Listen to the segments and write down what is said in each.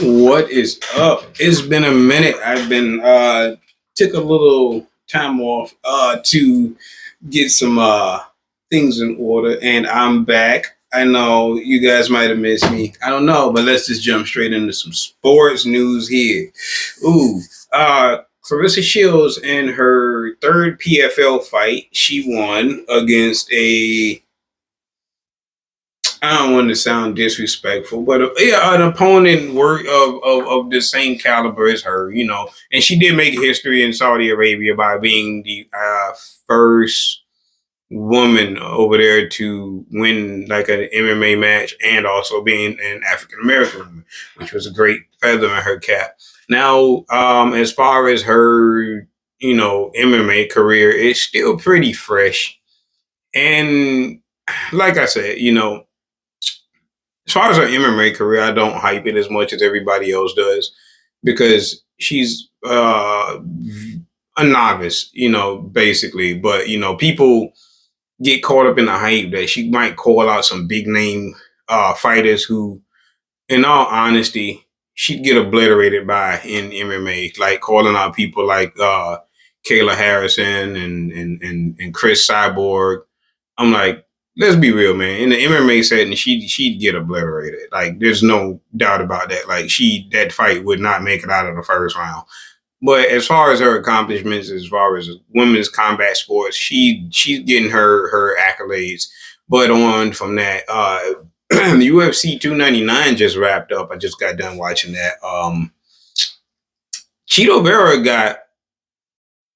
What is up? It's been a minute. I've been took a little time off to get some things in order and I'm back. I know you guys might have missed me. I don't know, but let's just jump straight into some sports news here. Ooh, Claressa Shields in her third PFL fight, she won against a I don't want to sound disrespectful, but yeah, an opponent of the same caliber as her, and she did make history in Saudi Arabia by being the first woman over there to win like an MMA match and also being an African American woman, which was a great feather in her cap. Now, as far as her, MMA career, it's still pretty fresh. And like I said, as far as her MMA career, I don't hype it as much as everybody else does because she's a novice, basically. But people get caught up in the hype that she might call out some big name fighters who, in all honesty, she'd get obliterated by in MMA, like calling out people like Kayla Harrison and Chris Cyborg. I'm like, let's be real, man. In the MMA setting, she'd get obliterated. Like, there's no doubt about that. Like, that fight would not make it out of the first round. But as far as her accomplishments, as far as women's combat sports, she's getting her accolades. But on from that, the UFC 299 just wrapped up. I just got done watching that. Cheeto Vera got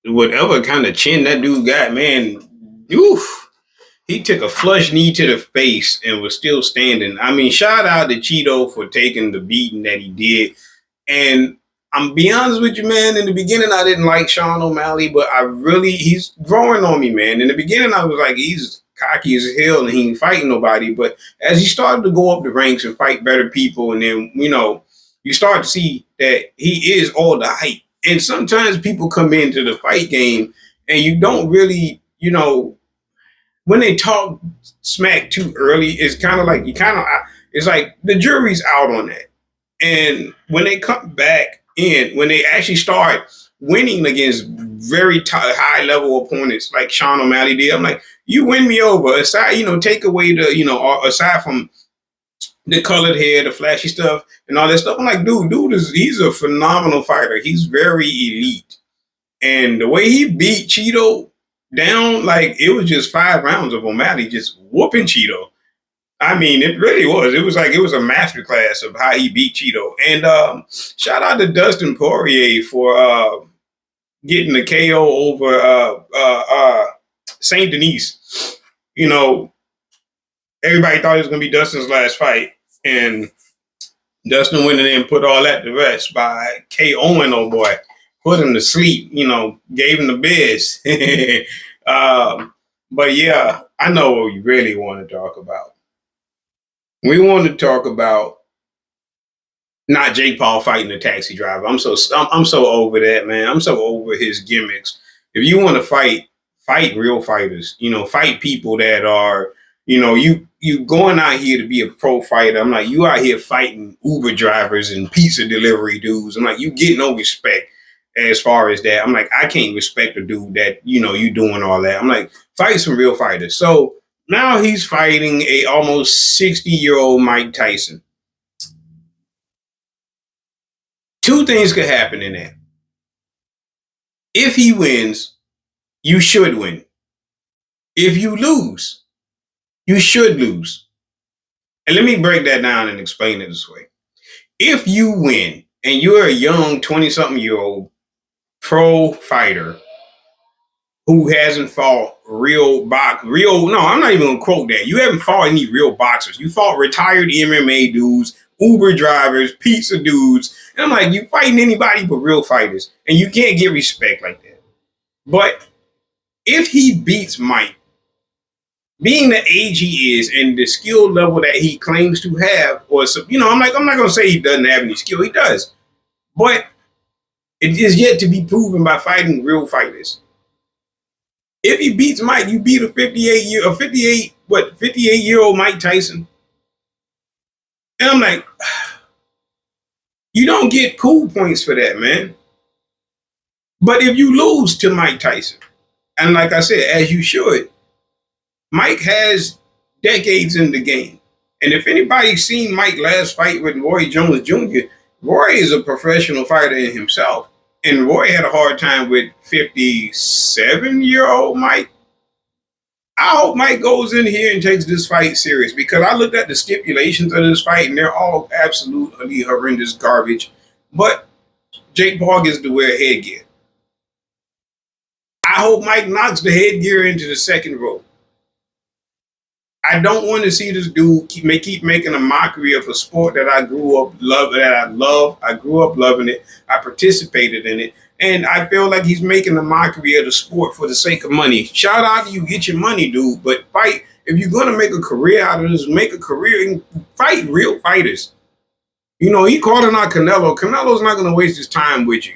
whatever kind of chin that dude got, man. Oof. He took a flush knee to the face and was still standing. I mean, shout out to Cheeto for taking the beating that he did. And I'm be honest with you, man. In the beginning, I didn't like Sean O'Malley, but he's growing on me, man. In the beginning, I was like, he's cocky as hell and he ain't fighting nobody. But as he started to go up the ranks and fight better people, and then, you start to see that he is all the hype. And sometimes people come into the fight game and you don't really, when they talk smack too early, it's kind of like it's like the jury's out on that. And when they come back in, when they actually start winning against very high level opponents like Sean O'Malley did, I'm like, you win me over. Aside, take away aside from the colored hair, the flashy stuff, and all that stuff. I'm like, he's a phenomenal fighter. He's very elite. And the way he beat Cheeto down, like it was just 5 rounds of O'Malley just whooping Cheeto. I mean, it really was. It was like it was a masterclass of how he beat Cheeto. And shout out to Dustin Poirier for getting the KO over Saint Denis. Everybody thought it was going to be Dustin's last fight, and Dustin went in there and put all that to rest by KOing old boy. Put him to sleep, gave him the biz. But yeah, I know what we really want to talk about. We want to talk about not Jake Paul fighting the taxi driver. I'm so over that, man. I'm so over his gimmicks. If you want to fight real fighters. Fight people that are, you going out here to be a pro fighter. I'm like, you out here fighting Uber drivers and pizza delivery dudes. I'm like, you get no respect as far as that. I'm like, I can't respect a dude that, you doing all that. I'm like, fight some real fighters. So now he's fighting a almost 60-year-old Mike Tyson. Two things could happen in that. If he wins, you should win. If you lose, you should lose. And let me break that down and explain it this way. If you win and you're a young 20-something-year-old pro fighter who hasn't fought no, I'm not even gonna quote that. You haven't fought any real boxers. You fought retired MMA dudes, Uber drivers, pizza dudes. And I'm like, you fighting anybody but real fighters. And you can't get respect like that. But if he beats Mike, being the age he is and the skill level that he claims to have, I'm not gonna say he doesn't have any skill. He does. But it is yet to be proven by fighting real fighters. If he beats Mike, you beat a 58-year-old Mike Tyson. And I'm like, You don't get cool points for that, man. But if you lose to Mike Tyson, and like I said, as you should, Mike has decades in the game. And if anybody's seen Mike last fight with Roy Jones Jr., Roy is a professional fighter in himself. And Roy had a hard time with 57-year-old Mike. I hope Mike goes in here and takes this fight serious, because I looked at the stipulations of this fight and they're all absolutely horrendous garbage. But Jake Paul gets to wear headgear. I hope Mike knocks the headgear into the second row. I don't want to see this dude keep making a mockery of a sport that I grew up loving, that I love. I grew up loving it. I participated in it. And I feel like he's making a mockery of the sport for the sake of money. Shout out to you, get your money, dude. But fight. If you're going to make a career out of this, make a career and fight real fighters. You know, he calling out Canelo. Canelo's not going to waste his time with you.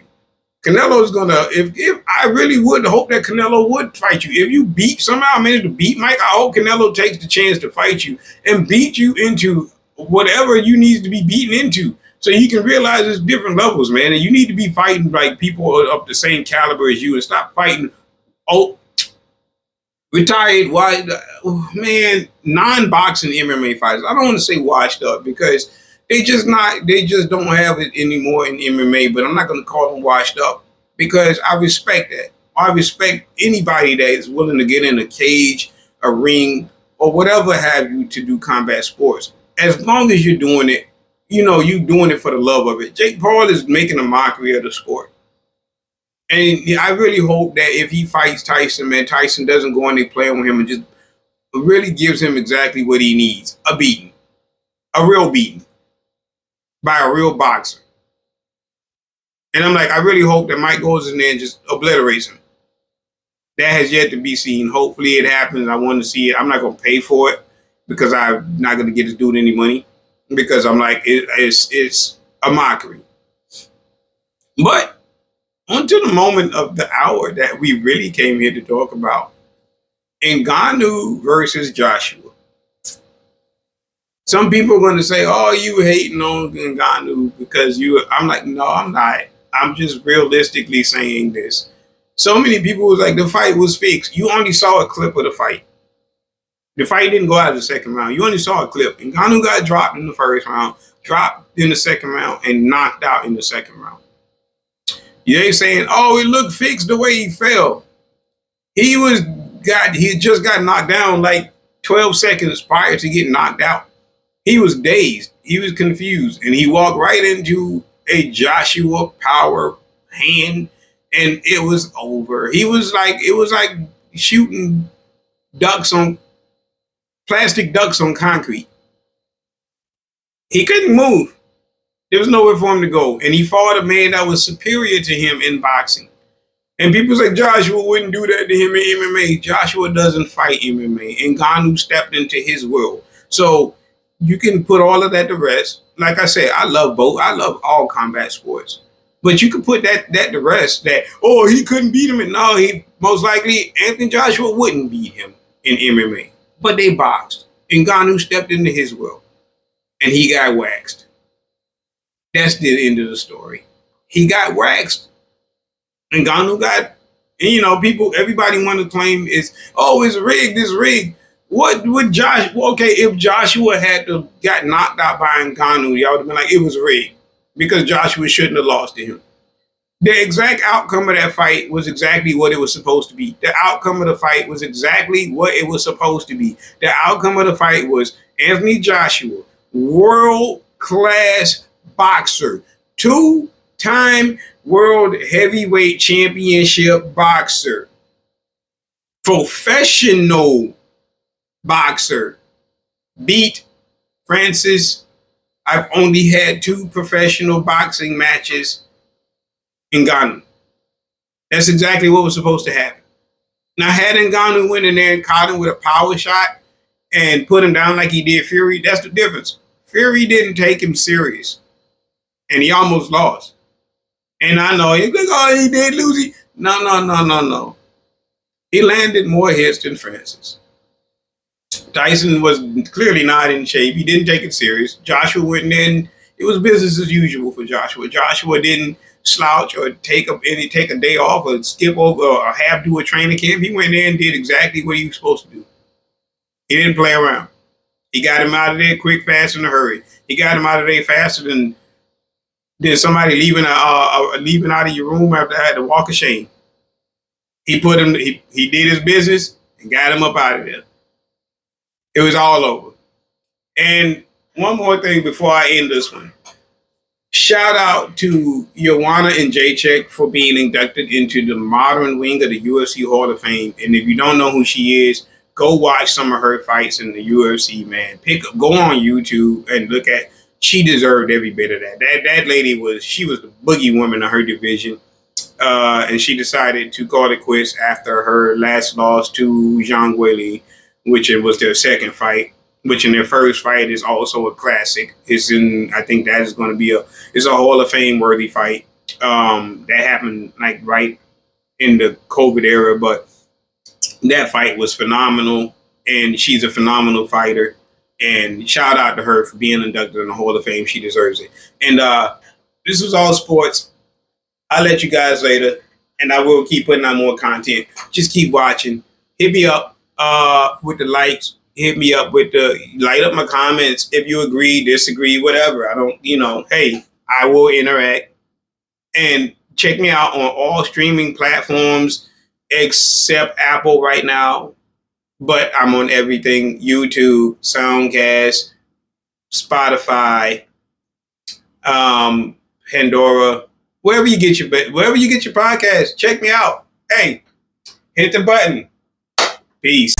Canelo's gonna, if I really would hope that Canelo would fight you. If you somehow manage to beat Mike, I hope Canelo takes the chance to fight you and beat you into whatever you need to be beaten into, so you can realize there's different levels, man. And you need to be fighting like people of the same caliber as you, and stop fighting retired, non-boxing MMA fighters. I don't want to say washed up, because they just don't have it anymore in MMA, but I'm not going to call them washed up, because I respect that. I respect anybody that is willing to get in a cage, a ring, or whatever have you to do combat sports. As long as you're doing it, you know, you're doing it for the love of it. Jake Paul is making a mockery of the sport. And I really hope that if he fights Tyson, man, Tyson doesn't go in there playing with him and just really gives him exactly what he needs. A beating. A real beating. By a real boxer. And I'm like, I really hope that Mike goes in there and just obliterates him. That has yet to be seen. Hopefully it happens. I want to see it. I'm not going to pay for it, because I'm not going to get this dude any money, because I'm like, it's a mockery. But onto the moment of the hour that we really came here to talk about. Ngannou versus Joshua. Some people are going to say, oh, you hating on Ngannou because I'm like, no, I'm not. I'm just realistically saying this. So many people was like, the fight was fixed. You only saw a clip of the fight. The fight didn't go out of the second round. You only saw a clip. Ngannou got dropped in the first round, dropped in the second round, and knocked out in the second round. You ain't saying, oh, it looked fixed the way he fell. He just got knocked down like 12 seconds prior to getting knocked out. He was dazed. He was confused. And he walked right into a Joshua power hand, and it was over. It was like shooting plastic ducks on concrete. He couldn't move. There was nowhere for him to go. And he fought a man that was superior to him in boxing. And people say Joshua wouldn't do that to him in MMA. Joshua doesn't fight MMA. Ngannou stepped into his world. So you can put all of that to rest. Like I said, I love both. I love all combat sports. But you can put that to rest, that, oh, he couldn't beat him. And no, he most likely, Anthony Joshua wouldn't beat him in MMA. But they boxed. Ngannou stepped into his world. And he got waxed. That's the end of the story. He got waxed. Ngannou got, and everybody want to claim it's rigged, it's rigged. What would if Joshua had got knocked out by Ngannou, y'all would have been like, it was rigged, because Joshua shouldn't have lost to him. The exact outcome of that fight was exactly what it was supposed to be. The outcome of the fight was exactly what it was supposed to be. The outcome of the fight was Anthony Joshua, world-class boxer, 2-time world heavyweight championship boxer, professional boxer, beat Francis. I've only had 2 professional boxing matches in Ngannou. That's exactly what was supposed to happen. Now, had Ngannou went in there and caught him with a power shot and put him down like he did Fury, that's the difference. Fury didn't take him serious, and he almost lost. And I know he's like, oh, he did lose. No. He landed more hits than Francis. Tyson was clearly not in shape. He didn't take it serious. Joshua went in, It was business as usual for Joshua. Joshua didn't slouch or take a day off or skip over or half do a training camp. He went there and did exactly what he was supposed to do. He didn't play around. He got him out of there quick, fast, in a hurry. He got him out of there faster than somebody leaving out of your room after I had to walk of shame. He put him. He did his business and got him up out of there. It was all over. And one more thing before I end this one. Shout out to Joanna and Jacek for being inducted into the modern wing of the UFC Hall of Fame. And if you don't know who she is, go watch some of her fights in the UFC, man. Go on YouTube and look at. She deserved every bit of that. That lady was the boogie woman of her division. And she decided to call it quits after her last loss to Zhang Weili, which it was their second fight, which in their first fight is also a classic. I think that is going to be it's a Hall of Fame worthy fight. That happened like right in the COVID era, but that fight was phenomenal, and she's a phenomenal fighter. And shout out to her for being inducted in the Hall of Fame. She deserves it. And this was all sports. I'll let you guys later, and I will keep putting out more content. Just keep watching. Hit me up with the likes. Hit me up with light up my comments if you agree, disagree, whatever. I don't, hey, I will interact. And check me out on all streaming platforms except Apple right now. But I'm on everything: YouTube, Soundcast, Spotify, Pandora, wherever you get your podcast. Check me out. Hey, hit the button. Peace.